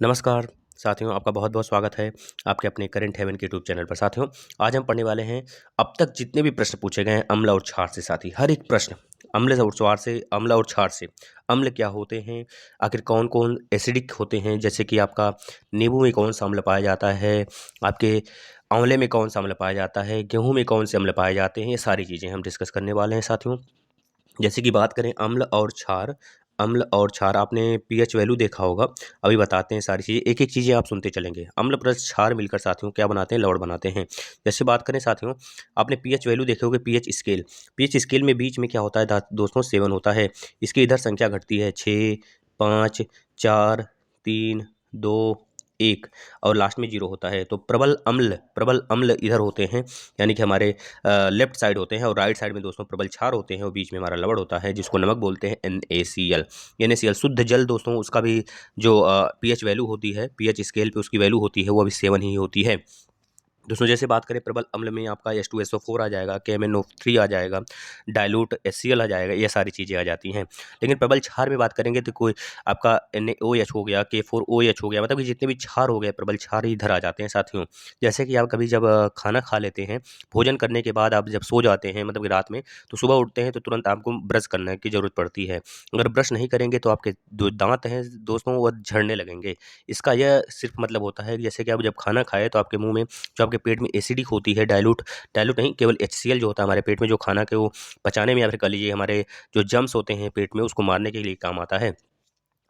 नमस्कार साथियों, आपका बहुत-बहुत स्वागत है आपके अपने करंट हेवन के यूट्यूब चैनल पर। साथियों, आज हम पढ़ने वाले हैं अब तक जितने भी प्रश्न पूछे गए हैं अम्ल और क्षार से। साथी हर एक प्रश्न अम्ल और क्षार से। अम्ल क्या होते हैं? आखिर कौन-कौन एसिडिक होते हैं? जैसे कि आपका नींबू में कौन-सा अम्ल पाया जाता है? आपके आंवले में कौन-सा अम्ल पाया जाता है? गेहूँ में कौन से अम्ल पाए जाते हैं? ये सारी चीज़ें हम डिस्कस करने वाले हैं साथियों। जैसे कि बात करें अम्ल और क्षार आपने पीएच वैल्यू देखा होगा। अभी बताते हैं सारी चीज़ें, एक-एक चीज़ें आप सुनते चलेंगे। अम्ल प्लस क्षार मिलकर साथियों क्या बनाते हैं? लवण बनाते हैं। जैसे बात करें साथियों, आपने पीएच वैल्यू देखे होंगे, पीएच स्केल में बीच में क्या होता है दोस्तों? 7 होता है। इसकी इधर संख्या घटती है 6, 5, 4, 3, 2, 1 और लास्ट में 0 होता है। तो प्रबल अम्ल इधर होते हैं, यानी कि हमारे लेफ्ट साइड होते हैं, और राइट साइड में दोस्तों प्रबल क्षार होते हैं, और बीच में हमारा लवण होता है जिसको नमक बोलते हैं NaCl। NaCl शुद्ध जल दोस्तों, उसका भी जो पीएच वैल्यू होती है, पीएच स्केल पे उसकी वैल्यू होती है, वो अभी 7 ही होती है। दोस्तों जैसे बात करें प्रबल अम्ल में आपका H2SO4 आ जाएगा, KMnO3 आ जाएगा, डाइल्यूट HCl आ जाएगा, ये सारी चीज़ें आ जाती हैं। लेकिन प्रबल क्षार में बात करेंगे तो कोई आपका NaOH हो गया, K4OH हो गया, मतलब कि जितने भी क्षार हो गए प्रबल क्षार इधर आ जाते हैं साथियों। जैसे कि आप कभी जब खाना खा लेते हैं, भोजन करने के बाद आप जब सो जाते हैं, मतलब कि रात में, तो सुबह उठते हैं तो तुरंत आपको ब्रश करने की ज़रूरत पड़ती है। अगर ब्रश नहीं करेंगे तो आपके जो दाँत हैं दोस्तों वो झड़ने लगेंगे। इसका यह सिर्फ मतलब होता है कि जैसे कि आप जब खाना खाएँ तो आपके मुँह में जो आपके पेट में एसिडिक होती है, डाइल्यूट नहीं, केवल HCl जो होता है हमारे पेट में, जो खाना के वो पचाने में, या फिर कह लीजिए हमारे जो जर्म्स होते हैं पेट में, उसको मारने के लिए काम आता है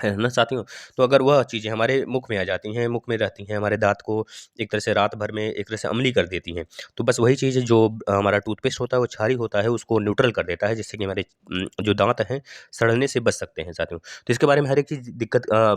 ना साथियों? तो अगर वह चीज़ें हमारे मुख में आ जाती हैं, मुख में रहती हैं, हमारे दाँत को एक तरह से रात भर में एक तरह से अम्लीय कर देती हैं। तो बस वही चीज़ जो हमारा टूथपेस्ट होता है, वो क्षारीय होता है, उसको न्यूट्रल कर देता है, जिससे कि हमारे जो दाँत हैं, सड़ने से बच सकते हैं साथियों। तो इसके बारे में हर एक चीज़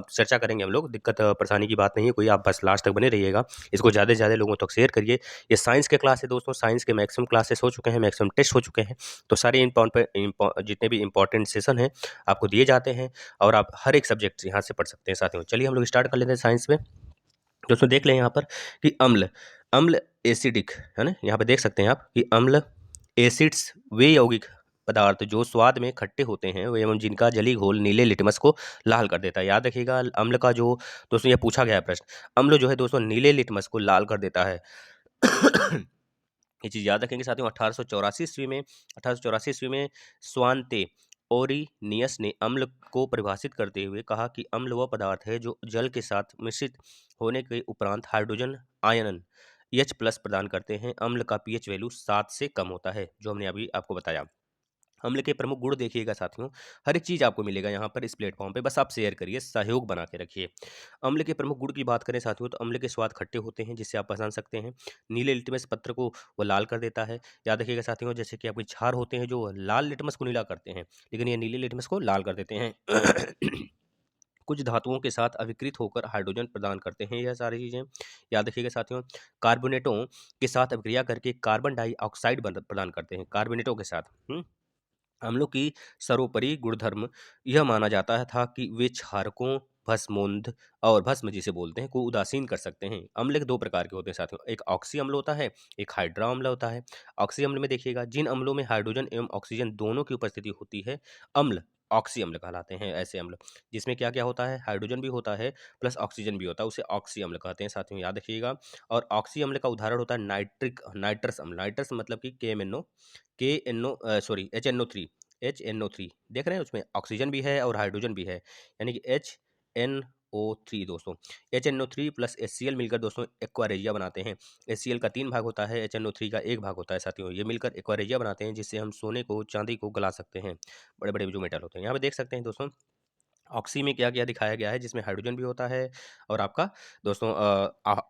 चर्चा करेंगे हम लोग। दिक्कत परेशानी की बात नहीं है कोई, आप बस लास्ट तक बने रहिएगा। इसको ज़्यादा से ज़्यादा लोगों तक शेयर करिए। ये साइंस के क्लास है दोस्तों, साइंस के मैक्सिमम क्लासेस हो चुके हैं, मैक्सिमम टेस्ट हो चुके हैं। तो सारे जितने भी इम्पोर्टेंट सेशन हैं, आपको दिए जाते हैं, और आप हर एक सब्जेक्ट यहाँ से पढ़ सकते हैं साथियों। चलिए हम लोग स्टार्ट कर लेते हैं साइंस में। दोस्तों देख लें यहाँ पर कि अम्ल एसिडिक है ना, यहाँ पे देख सकते हैं आप कि अम्ल एसिड्स वे यौगिक पदार्थ जो स्वाद में खट्टे होते हैं वे, एवं जिनका जली घोल नीले लिटमस को लाल कर देता है। याद रखिएगा अम्ल का जो दोस्तों ये पूछा गया है प्रश्न, अम्ल जो है दोस्तों नीले लिटमस को लाल कर देता है। ये चीज़ याद रखेंगे साथियों। 1884 ईस्वी में स्वानते ओरिनियस ने अम्ल को परिभाषित करते हुए कहा कि अम्ल वह पदार्थ है जो जल के साथ मिश्रित होने के उपरांत हाइड्रोजन आयन H+ प्रदान करते हैं। अम्ल का पीएच वैल्यू 7 से कम होता है, जो हमने अभी आपको बताया। अम्ल के प्रमुख गुण देखिएगा साथियों, हर एक चीज़ आपको मिलेगा यहाँ पर इस प्लेटफॉर्म पे, बस आप शेयर करिए, सहयोग बना के रखिए। अम्ल के प्रमुख गुण की बात करें साथियों, तो अम्ल के स्वाद खट्टे होते हैं, जिससे आप पहचान सकते हैं। नीले लिटमस पत्र को वो लाल कर देता है। याद रखिएगा साथियों, जैसे कि आपके क्षार होते हैं जो लाल लिटमस को नीला करते हैं, लेकिन ये नीले लिटमस को लाल कर देते हैं। कुछ धातुओं के साथ अभिकृत होकर हाइड्रोजन प्रदान करते हैं, यह सारी चीज़ें याद रखिएगा साथियों। कार्बोनेटों के साथ अभिक्रिया करके कार्बन डाइऑक्साइड प्रदान करते हैं, कार्बोनेटों के साथ। अम्लों की सर्वोपरि गुणधर्म यह माना जाता है था कि वे क्षारकों, भस्मोंध और भस्म जिसे बोलते हैं, को उदासीन कर सकते हैं। अम्ल के दो प्रकार के होते हैं साथियों, एक ऑक्सी अम्ल होता है, एक हाइड्रा अम्ल होता है। ऑक्सी अम्ल में देखिएगा, जिन अम्लों में हाइड्रोजन एवं ऑक्सीजन दोनों की उपस्थिति होती है, अम्ल ऑक्सी अम्ल कहलाते हैं। ऐसे अम्ल जिसमें क्या क्या होता है, हाइड्रोजन भी होता है प्लस ऑक्सीजन भी होता है, उसे ऑक्सी अम्ल कहते हैं साथियों, याद रखिएगा। और ऑक्सी अम्ल का उदाहरण होता है नाइट्रस अम्ल। नाइट्रस मतलब कि HNO3। HNO3 देख रहे हैं, उसमें ऑक्सीजन भी है और हाइड्रोजन भी है, यानी कि HNO3 दोस्तों। HNO3 प्लस HCl मिलकर दोस्तों एक्वारेजिया बनाते हैं। HCl का 3 भाग होता है, HNO3 का 1 भाग होता है साथियों। ये मिलकर एक्वारेजिया बनाते हैं, जिससे हम सोने को, चांदी को गला सकते हैं। बड़े बड़े जो मेटल होते हैं, यहाँ पे देख सकते हैं दोस्तों ऑक्सी में क्या क्या दिखाया गया है, जिसमें हाइड्रोजन भी होता है और आपका दोस्तों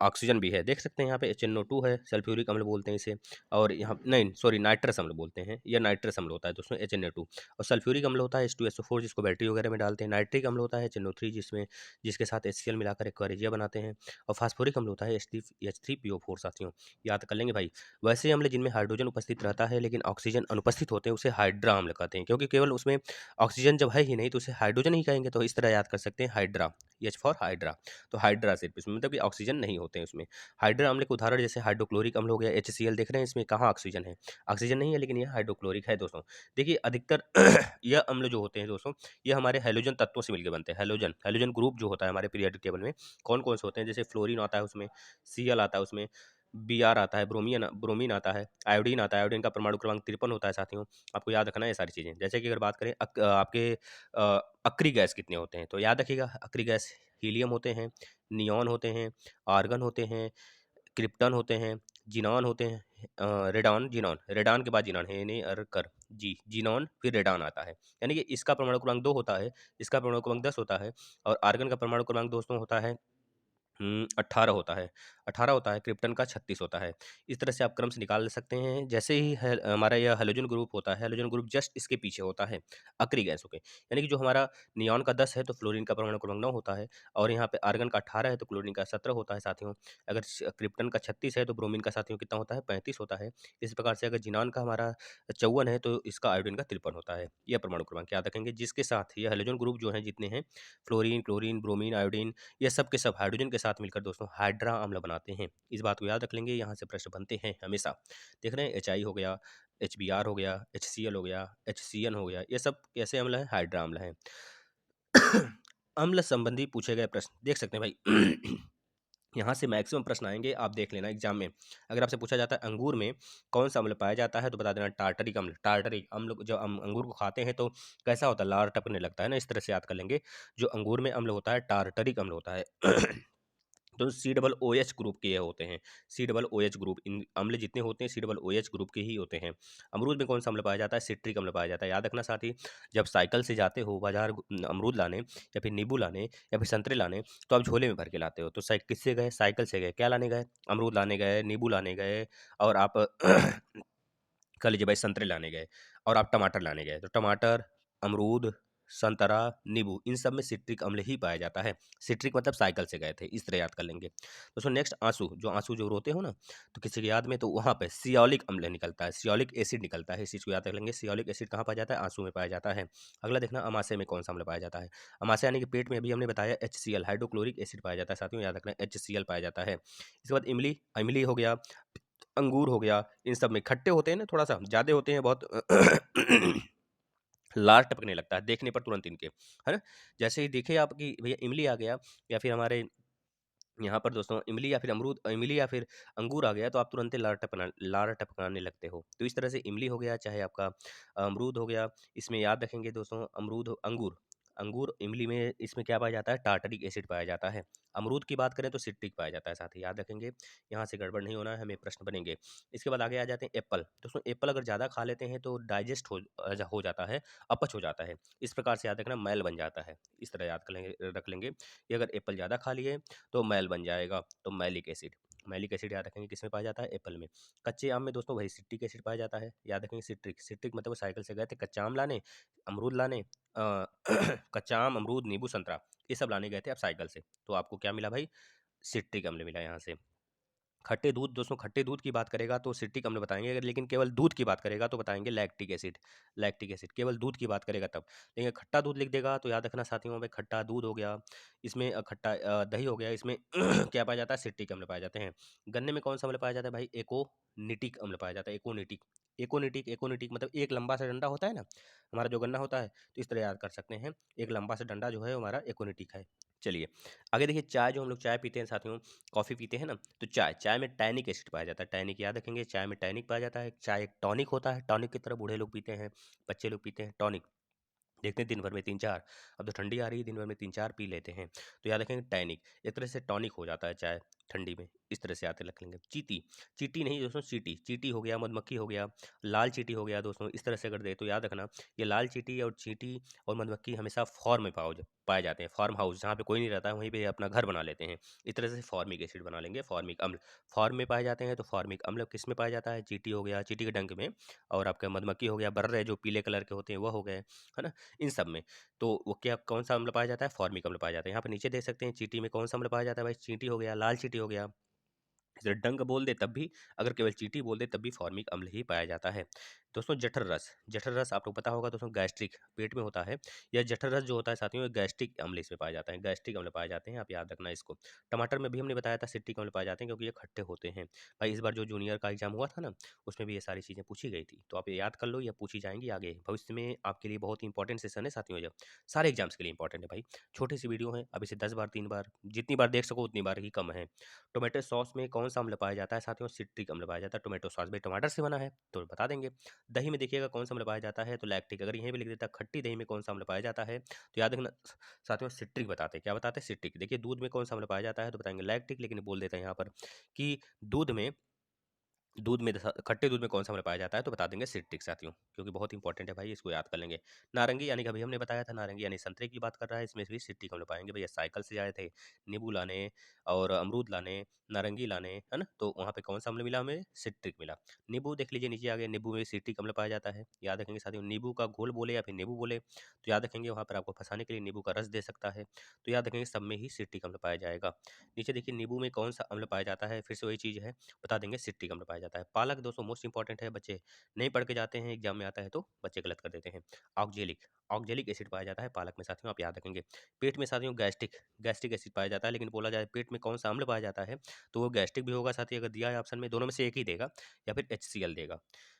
ऑक्सीजन भी है। देख सकते हैं यहाँ पे HNO2 है, सल्फ्यूरिक अम्ल बोलते हैं इसे, और यहाँ नहीं सॉरी नाइट्रस अम्ल बोलते हैं, यह नाइट्रस अम्ल होता है दोस्तों HNO2। और सल्फ्यूरिक अम्ल होता है H2SO4, जिसको बैटरी वगैरह में डालते हैं। नाइट्रिक अम्ल होता है HNO3, जिसके साथ HCl मिलाकर एक्वारेजिया बनाते हैं। और फास्फोरिक अम्ल होता है H3PO4 साथियों, याद कर लेंगे भाई। वैसे अम्ल जिनमें हाइड्रोजन उपस्थित रहता है लेकिन ऑक्सीजन अनुपस्थित होते हैं, उसे हाइड्रा अम्ल कहते हैं, क्योंकि केवल उसमें ऑक्सीजन जब है ही नहीं तो उसे हाइड्रोजन ही कहेंगे, तो इस तरह याद कर सकते हैं हाइड्रा, एच फॉर हाइड्रा। तो हाइड्रा सिर्फ इसमें मतलब कि ऑक्सीजन नहीं होते हैं उसमें। हाइड्रा अम्ल के उदाहरण जैसे हाइड्रोक्लोरिक अम्ल हो गया, HCl देख रहे हैं, इसमें कहाँ ऑक्सीजन है, ऑक्सीजन नहीं है, लेकिन यह हाइड्रोक्लोरिक है दोस्तों। देखिए अधिकतर यह अम्ल जो होते हैं दोस्तों, ये हमारे हैलोजन तत्वों से मिलकर बनते हैं। हैलोजन हैलोजन ग्रुप जो होता है हमारे पीरियोडिक टेबल में कौन कौन से होते हैं, जैसे फ्लोरीन आता है उसमें, Cl आता है उसमें, Br आता है, ब्रोमीन आता है, आयोडीन आता है। आयोडीन का परमाणु क्रमांक 53 होता है साथियों, आपको याद रखना है ये सारी चीज़ें। जैसे कि अगर बात करें आपके अक्री गैस कितने होते हैं, तो याद रखिएगा अक्री गैस हीलियम होते हैं, नियॉन होते हैं, आर्गन होते हैं, क्रिप्टन होते हैं, जिनॉन होते हैं, रेडॉन, जिनॉन, रेडॉन के बाद जिनॉन है, यानी कर जी, जिनॉन फिर रेडॉन आता है। यानी कि इसका परमाणु क्रमांक 2 होता है, इसका परमाणु क्रमांक 10 होता है, और आर्गन का परमाणु क्रमांक दोस्तों होता है 18 होता है, 18 होता है, क्रिप्टन का 36 होता है। इस तरह से आप क्रम से निकाल सकते हैं। जैसे ही है हमारा यह हैलोजन ग्रुप होता है, हैलोजन ग्रुप जस्ट इसके पीछे होता है अक्री गैसों के। यानी कि जो हमारा नियॉन का 10 है तो फ्लोरीन का परमाणु क्रमांक 9 होता है, और यहाँ पे आर्गन का 18 है तो क्लोरीन का 17 होता है साथियों। अगर क्रिप्टन का 36 है तो ब्रोमीन का साथियों कितना होता है, 35 होता है। इस प्रकार से अगर जिनान का हमारा 54 है तो इसका आयोडीन का 53 होता है। यह परमाणु क्रमांक याद रखेंगे, जिसके साथ ये हैलोजन ग्रुप जो है जितने हैं, फ्लोरीन, क्लोरीन, ब्रोमीन, आयोडीन, ये सब के सब हाइड्रोजन के साथ मिलकर दोस्तों हाइड्रा अम्ल बनाते हैं। इस बात को याद रख लेंगे, यहाँ से प्रश्न बनते हैं हमेशा। देख रहे हैं HI हो गया, HBr हो गया, HCl हो गया, HCN हो गया, ये सब कैसे अम्ल है, हाइड्रा अम्ल है। अम्ल संबंधी पूछे गए प्रश्न देख सकते हैं भाई। यहाँ से मैक्सिमम प्रश्न आएंगे, आप देख लेना एग्जाम में। अगर आपसे पूछा जाता है अंगूर में कौन सा अम्ल पाया जाता है, तो बता देना टार्टरिक अम्ल। टार्टरिक अम्ल जब हम अंगूर को खाते हैं तो कैसा होता है, लार टपकने लगता है ना, इस तरह से याद कर लेंगे। जो अंगूर में अम्ल होता है टार्टरिक अम्ल होता है। तो COOH ग्रुप के ये होते हैं, COOH ग्रुप, इन अम्ल जितने होते हैं COOH ग्रुप के ही होते हैं। अमरूद में कौन सा अम्ल पाया जाता है, सिट्रिक अम्ल पाया जाता है। याद रखना साथी, जब साइकिल से जाते हो बाजार अमरूद लाने या फिर नींबू लाने या फिर संतरे लाने, तो आप झोले में भर के लाते हो। तो किससे गए, साइकिल से गए, क्या लाने गए, अमरूद लाने गए, नींबू लाने गए, और आप कह लीजिए भाई संतरे लाने गए, और आप टमाटर लाने गए, तो टमाटर, अमरूद, संतरा, नींबू, इन सब में सिट्रिक अम्ल ही पाया जाता है। सिट्रिक मतलब साइकिल से गए थे, इस तरह याद कर लेंगे। दोस्तों नेक्स्ट आंसू, जो आंसू जो रोते हो ना, तो किसी की याद में, तो वहाँ पे सियोलिक अम्ल निकलता है, सियोलिक एसिड निकलता है। इस चीज़ को याद रख लेंगे, सियोलिक एसिड कहाँ पाया जाता है, आंसू में पाया जाता है। अगला देखना, अमाशय में कौन सा अम्ल पाया जाता है। अमाशय यानी कि पेट में, अभी हमने बताया HCl, हाइड्रोक्लोरिक एसिड पाया जाता है साथियों, याद रखना HCl पाया जाता है। इसके बाद इमली, इमली हो गया, अंगूर हो गया, इन सब में खट्टे होते हैं ना, थोड़ा सा ज़्यादा होते हैं बहुत। लार टपकने लगता है देखने पर तुरंत इनके, है ना। जैसे ही देखे आप कि भैया इमली आ गया, या फिर हमारे यहाँ पर दोस्तों इमली या फिर अमरूद, इमली या फिर अंगूर आ गया, तो आप तुरंत ही लार टपकाने लगते हो। तो इस तरह से इमली हो गया, चाहे आपका अमरूद हो गया, इसमें याद रखेंगे दोस्तों, अमरूद, अंगूर, अंगूर, इमली में इसमें क्या पाया जाता है, टार्टरिक एसिड पाया जाता है। अमरूद की बात करें तो सिट्रिक पाया जाता है, साथ ही याद रखेंगे, यहाँ से गड़बड़ नहीं होना है, हमें प्रश्न बनेंगे। इसके बाद आगे आ जाते हैं एप्पल। दोस्तों एप्पल अगर ज़्यादा खा लेते हैं तो डाइजेस्ट हो जाता है, अपच हो जाता है। इस प्रकार से याद रखना, मैल बन जाता है। इस तरह याद कर लेंगे, रख लेंगे कि अगर एप्पल ज़्यादा खा लिए तो मैल बन जाएगा, तो मैलिक एसिड, मैलिक एसिड याद रखेंगे किसमें पाया जाता है, एप्पल में। कच्चे आम में दोस्तों वही सिट्रिक एसिड पाया जाता है, याद रखेंगे सिट्रिक, सिट्रिक मतलब वो साइकिल से गए थे कच्चा आम लाने, अमरूद लाने, कच्चा आम, अमरूद, नींबू, संतरा, ये सब लाने गए थे आप साइकिल से, तो आपको क्या मिला भाई, सिट्रिक अम्ल मिला यहाँ से। खट्टे दूध, दोस्तों खट्टे दूध की बात करेगा तो सिट्रिक अम्ल बताएंगे, अगर लेकिन केवल दूध की बात करेगा तो बताएंगे लैक्टिक एसिड। लैक्टिक एसिड केवल दूध की बात करेगा तब। लेकिन खट्टा दूध लिख देगा तो याद रखना साथियों, भाई खट्टा दूध हो गया, इसमें खट्टा दही हो गया, इसमें क्या पाया जाता है, सिट्रिक अम्ल पाए जाते हैं। गन्ने में कौन सा अम्ल पाया जाता है भाई, एकोनिटिक अम्ल पाया जाता है, एकोनिटिक, एकोनिटिक, एकोनिटिक मतलब एक लंबा सा डंडा होता है ना हमारा जो गन्ना होता है, तो इस तरह याद कर सकते हैं, एक लंबा सा डंडा जो है हमारा एकोनिटिक है। चलिए आगे देखिए, चाय, जो हम लोग चाय पीते हैं साथियों, कॉफ़ी पीते हैं ना, तो चाय, चाय में टैनिक एसिड पाया जाता है। टैनिक याद रखेंगे, चाय में टैनिक पाया जाता है। चाय एक टॉनिक होता है, टॉनिक की तरह बूढ़े लोग पीते हैं, बच्चे लोग पीते हैं टॉनिक, देखते हैं दिन भर में 3-4, अब तो ठंडी आ रही है दिन भर में 3-4 पी लेते हैं, तो याद रखेंगे टैनिक, एक तरह से टॉनिक हो जाता है चाय ठंडी में, इस तरह से आते रख लेंगे। चीटी, चीटी नहीं दोस्तों, चीटी, चीटी हो गया, मधुमक्खी हो गया, लाल चीटी हो गया दोस्तों, इस तरह से अगर दे तो याद रखना, ये लाल चीटी और चीटी और मधुमक्खी हमेशा फॉर्म में पाए जाते हैं, फार्म हाउस जहाँ पे कोई नहीं रहता है वहीं पे अपना घर बना लेते हैं, इस तरह से फॉर्मिक एसिड बना लेंगे, फॉर्मिक अम्ल, फॉर्म में पाए जाते हैं, तो फॉर्मिक अम्ल किस में पाया जाता है, चीटी हो गया, चीटी के डंक में, और आपका मधुमक्खी हो गया, बर्रे जो पीले कलर के होते हैं वह हो गए, है ना, इन सब में। तो वो क्या, कौन सा अम्ल पाया जाता है, फॉर्मिक अम्ल पाया जाता है। यहाँ पे नीचे देख सकते हैं चींटी में कौन सा अम्ल पाया जाता है भाई, चींटी हो गया, लाल चींटी हो गया, इधर डंक बोल दे तब भी, अगर केवल चींटी बोल दे तब भी फॉर्मिक अम्ल ही पाया जाता है। दोस्तों जठर रस आप लोग पता होगा दोस्तों, गैस्ट्रिक पेट में होता है। यह जठर रस जो होता है साथियों, ये गैस्ट्रिक अम्ल इसमें पाए जाता है, गैस्ट्रिक अम्ल पाए जाते हैं, आप याद रखना इसको। टमाटर में भी हमने बताया था सिट्रिक अम्ल पाए जाते हैं क्योंकि ये खट्टे होते हैं। भाई इस बार जो जूनियर का एग्जाम हुआ था ना, उसमें भी ये सारी चीज़ें पूछी गई थी, तो आप ये याद कर लो, ये पूछी जाएंगी आगे भविष्य में आपके लिए। बहुत ही इंपॉर्टेंट सेशन है साथियों, ये सारे एग्जाम्स के लिए इंपॉर्टेंट है भाई। छोटी सी वीडियो है, अब इसे 10 बार 3 बार जितनी बार देख सको उतनी बार ही कम है। टोमेटो सॉस में कौन सा अम्ल पाया जाता है साथियों, सिट्रिक अम्ल पाया जाता है। टोमेटो सॉस भाई टमाटर से बना है तो बता देंगे। दही में देखिएगा कौन सा अम्ल पाया जाता है, तो लैक्टिक। अगर यहीं पे लिख देता खट्टी दही में कौन सा अम्ल पाया जाता है, तो याद रखना साथियों, सिट्रिक बताते हैं। क्या बताते हैं, सिट्रिक। देखिए दूध में कौन सा अम्ल पाया जाता है, तो बताएंगे लैक्टिक, लेकिन बोल देते हैं यहाँ पर कि दूध में खट्टे दूध में कौन सा अम्ल पाया जाता है, तो बता देंगे सिट्रिक साथियों, क्योंकि बहुत इंपॉर्टेंट है भाई, इसको याद कर लेंगे। नारंगी यानी कि अभी हमने बताया था, नारंगी यानी संतरे की बात कर रहा है, इसमें भी सिट्रिक अम्ल पाएंगे भैया। साइकिल से आए थे नींबू लाने और अमरूद लाने, नारंगी लाने, है ना, तो वहाँ पे कौन सा अम्ल मिला हमें, सिट्रिक मिला। नींबू देख लीजिए नीचे आ गया, नींबू में सिट्रिक अम्ल पाया जाता है, याद रखेंगे साथियों। नींबू का घोल बोले या फिर नींबू बोले तो याद रखेंगे, वहाँ पर आपको फंसाने के लिए नींबू का रस दे सकता है, तो याद रखेंगे सब में ही सिट्रिक अम्ल पाया जाएगा। नीचे देखिए नींबू में कौन सा अम्ल पाया जाता है, फिर से वही चीज़ है, बता देंगे सिट्रिक अम्ल पाया जाता है। पालक दोस्तों मोस्ट इंपॉर्टेंट है, बच्चे नहीं पढ़ के जाते हैं, एग्जाम में आता है तो बच्चे गलत कर देते हैं। ऑक्जेलिक ऑक्जेलिक एसिड पाया जाता है पालक में साथियों, आप याद रखेंगे। पेट में साथियों गैस्ट्रिक एसिड पाया जाता है, लेकिन बोला जाए पेट में कौन सा अम्ल पाया जाता है, तो वो गैस्ट्रिक भी होगा साथी, अगर दिया है ऑप्शन में, दोनों में से एक ही देगा या फिर HCl देगा।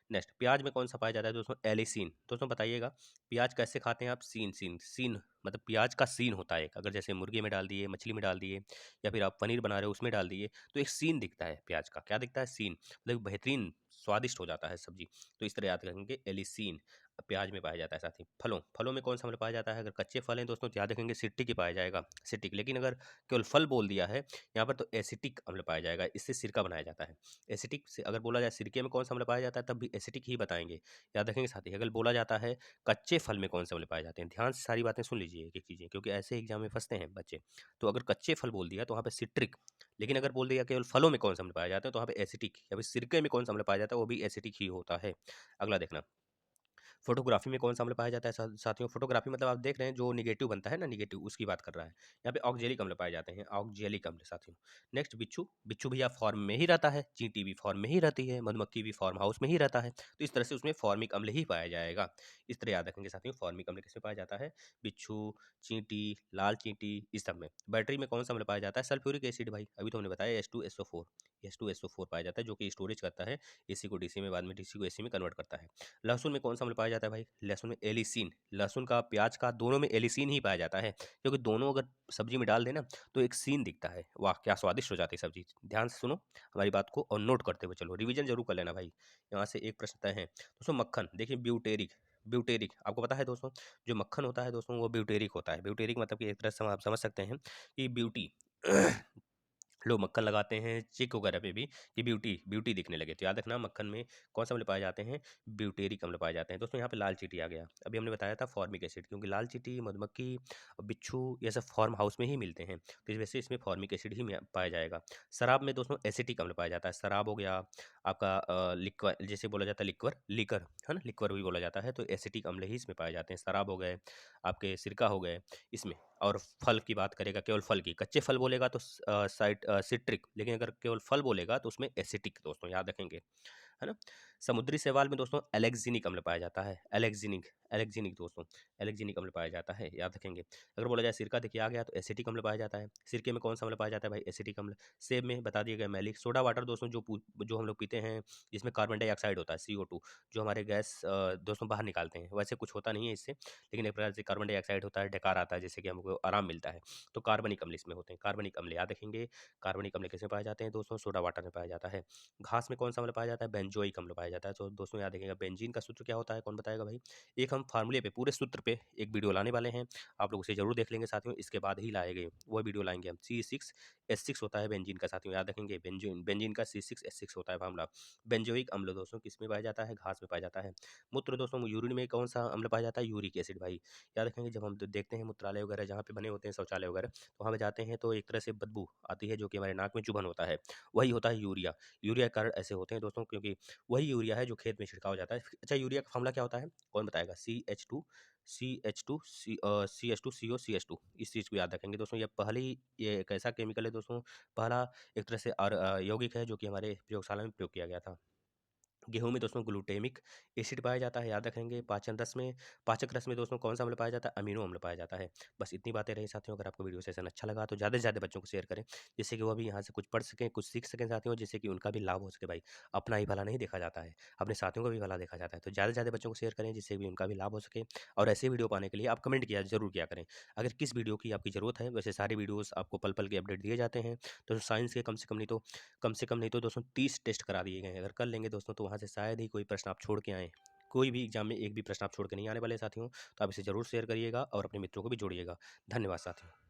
नेक्स्ट प्याज में कौन सा पाया जाता है दोस्तों, एलिसीन। दोस्तों बताइएगा प्याज कैसे खाते हैं आप, सीन सीन सीन, मतलब प्याज का सीन होता है एक, अगर जैसे मुर्गे में डाल दिए, मछली में डाल दिए, या फिर आप पनीर बना रहे हो उसमें डाल दिए, तो एक सीन दिखता है प्याज का। क्या दिखता है, सीन, मतलब बेहतरीन स्वादिष्ट हो जाता है सब्जी, तो इस तरह याद रखेंगे एलिसीन प्याज में पाया जाता है। साथ ही फलों में कौन सा अम्ल पाया जाता है, अगर कच्चे फल हैं दोस्तों तो याद रखेंगे सिट्रिक ही पाया जाएगा, सिट्रिक। लेकिन अगर केवल फल बोल दिया है यहाँ पर, तो एसिटिक अम्ल पाया जाएगा, इससे सिरका बनाया जाता है। एसिटिक से अगर बोला जाए सिरके में कौन सा अम्ल पाया जाता है, तब भी एसिटिक ही बताएंगे, याद रखेंगे साथी। अगर बोला जाता है कच्चे फल में कौन से अम्ल पाए जाते हैं, ध्यान से सारी बातें सुन लीजिए एक एक चीज़ें, क्योंकि ऐसे एग्जाम में फंसते हैं बच्चे। तो अगर कच्चे फल बोल दिया तो वहाँ पे सिट्रिक, लेकिन अगर बोल दिया केवल फलों में कौन सा अम्ल पाया जाता है, तो वहाँ पे एसिटिक, या फिर सिरके में कौन सा अम्ल पाया जाता है, वो भी एसिटिक ही होता है। अगला देखना, फोटोग्राफी में कौन सा अम्ल पाया जाता है साथियों, फोटोग्राफी मतलब आप देख रहे हैं जो निगेटिव बनता है ना, निगेटिव उसकी बात कर रहा है। यहाँ पे ऑक्जेलिक अम्ल पाए जाते हैं, ऑक्जेलिक अम्ल साथियों। नेक्स्ट बिच्छू, बिच्छू भैया फॉर्म में ही रहता है, चींटी भी फॉर्म में ही रहती है, मधुमक्खी भी फॉर्म हाउस में ही रहता है, तो इस तरह से उसमें फॉर्मिक अम्ल ही पाया जाएगा। इस तरह याद रखेंगे साथियों, फॉर्मिक अम्ल किसमें पाया जाता है, बिच्छू, चींटी, लाल चींटी, इस सब में। बैटरी में कौन सा अम्ल पाया जाता है, सल्फ्यूरिक एसिड भाई, अभी तो हमने बताया H2SO4, H2SO4 पाया जाता है, जो कि स्टोरेज करता है AC को DC में, बाद में DC को AC में कन्वर्ट करता है। लहसुन में कौन सा अम्ल पाया जाता है भाई, लहसुन में एलिसीन, लहसुन का प्याज का दोनों में एलिसीन ही पाया जाता है, क्योंकि दोनों अगर सब्जी में डाल देना तो एक सीन दिखता है, वाह क्या स्वादिष्ट हो जाती है सब्जी। ध्यान से सुनो हमारी बात को और नोट करते हुए चलो, रिवीजन जरूर कर लेना भाई। यहाँ से एक प्रश्न तय है दोस्तों। मक्खन देखिए, ब्यूटेरिक, ब्यूटेरिक आपको पता है दोस्तों, जो मक्खन होता है दोस्तों वो ब्यूटेरिक होता है। ब्यूटेरिक मतलब कि एक तरह से आप समझ सकते हैं कि ब्यूटी लोग मक्खन लगाते हैं चिक वगैरह पे भी, कि ब्यूटी ब्यूटी दिखने लगे, तो याद रखना मक्खन में कौन सा अम्ल पाए जाते हैं, ब्यूटेरिक अम्ल पाए जाते हैं दोस्तों। यहाँ पे लाल चींटी आ गया, अभी हमने बताया था फॉर्मिक एसिड, क्योंकि लाल चींटी, मधुमक्खी, बिच्छू ये सब फॉर्म हाउस में ही मिलते हैं, तो इस वजह से इसमें फॉर्मिक एसिड ही पाया जाएगा। शराब में दोस्तों एसिटिक अम्ल पाया जाता है, शराब हो गया आपका लिक्वर, जैसे बोला जाता है लिक्वर, लीकर है ना, लिक्वर भी बोला जाता है, तो एसिटिक अम्ल ही इसमें पाए जाते हैं। शराब हो गए, आपके सिरका हो गए इसमें। और फल की बात करेगा, केवल फल की, कच्चे फल बोलेगा तो सिट्रिक, लेकिन अगर केवल फल बोलेगा तो उसमें एसिटिक दोस्तों, याद रखेंगे, है ना। समुद्री शैवाल में दोस्तों एलेक्जिनिक अम्ल पाया जाता है, एलेक्जिनिक, एलेक्जिनिक दोस्तों, एलेक्जिनिक अम्ल पाया जाता है, याद रखेंगे। अगर बोला जाए सिरका देखिए आ गया, तो एसिटिक अम्ल पाया जाता है। सिरके में कौन सा अम्ल पाया जाता है भाई, एसिटिक अम्ल। सेब में बता दिया गया मैलिक। सोडा वाटर दोस्तों जो हम लोग पीते हैं, जिसमें कार्बन डाइऑक्साइड होता है, CO2, जो हमारे गैस दोस्तों बाहर निकालते हैं, वैसे कुछ होता नहीं है इससे, लेकिन एक प्रकार से कार्बन डाइऑक्साइड होता है, डकार आता है, जिससे कि हमको आराम मिलता है, तो कार्बनिक अम्ल इसमें होते हैं। कार्बनिक अम्ल याद रखेंगे, कार्बनिक अम्ल किसमें पाए जाते हैं दोस्तों, सोडा वाटर में पाया जाता है। घास में कौन सा अम्ल पाया जाता है, बेंजोइक अम्ल पाया जाता है। तो दोस्तों याद रखिएगा, बेंजीन का सूत्र क्या होता है, कौन बताएगा भाई। एक हम फार्मूले पे, पूरे सूत्र पे एक वीडियो लाने वाले हैं, आप लोग उसे जरूर देख लेंगे साथियों, इसके बाद ही लाएंगे वो वीडियो, लाएंगे हम। C6H6 होता है बेंजीन का साथियों, याद रखेंगे, बेंजीन बेंजीन का C6H6 होता है फार्मूला। बेंजोइक अम्ल दोस्तों किसमें पाया जाता है, घास में पाया जाता है। मूत्र दोस्तों, यूरिन में कौन सा अम्ल पाया जाता है, यूरिक एसिड भाई, याद रखेंगे। जब हम देखते हैं मूत्रालय वगैरह जहाँ पे बने होते हैं, शौचालय वगैरह, तो वहाँ पे जाते हैं तो एक तरह से बदबू आती है, जो कि हमारे नाक में चुभन होता है, वही होता है यूरिया। यूरिया के कारण ऐसे होते हैं दोस्तों, क्योंकि वही यूरिया है जो खेत में छिड़काव जाता है। अच्छा यूरिया का फॉर्मूला क्या होता है, कौन बताएगा, CH2CO, इस चीज़ को याद रखेंगे दोस्तों। ये एक ऐसा केमिकल है दोस्तों, पहला एक तरह से यौगिक है जो कि हमारे प्रयोगशाला में प्रयोग किया गया था। गेहूँ में दोस्तों ग्लूटेमिक एसिड पाया जाता है, याद रखेंगे। पाचक रस में दोस्तों कौन सा अम्ल पाया जाता है? अमीनो अम्ल पाया जाता है। बस इतनी बातें रही साथियों। अगर आपको वीडियो सेशन अच्छा लगा तो ज़्यादा से ज़्यादा बच्चों को शेयर करें, जिससे कि वो भी यहाँ से कुछ पढ़ सकें, कुछ सीख सकें साथियों, जिससे कि उनका भी लाभ हो सके। भाई अपना ही भला नहीं देखा जाता है, अपने साथियों का भी भला देखा जाता है। तो ज़्यादा से ज़्यादा बच्चों को शेयर करें, जिससे भी उनका भी लाभ हो सके। और ऐसे वीडियो पाने के लिए आप कमेंट किया ज़रूर किया करें, अगर किस वीडियो की आपकी ज़रूरत है। वैसे सारे वीडियोज़ आपको पल पल के अपडेट दिए जाते हैं। तो साइंस के कम से कम नहीं तो दोस्तों 30 टेस्ट करा दिए गए हैं। अगर कर लेंगे दोस्तों तो वहाँ से शायद ही कोई प्रश्न आप छोड़ के आएँ। कोई भी एग्जाम में एक भी प्रश्न आप छोड़ के नहीं आने वाले साथियों। तो आप इसे ज़रूर शेयर करिएगा और अपने मित्रों को भी जोड़िएगा। धन्यवाद साथियों।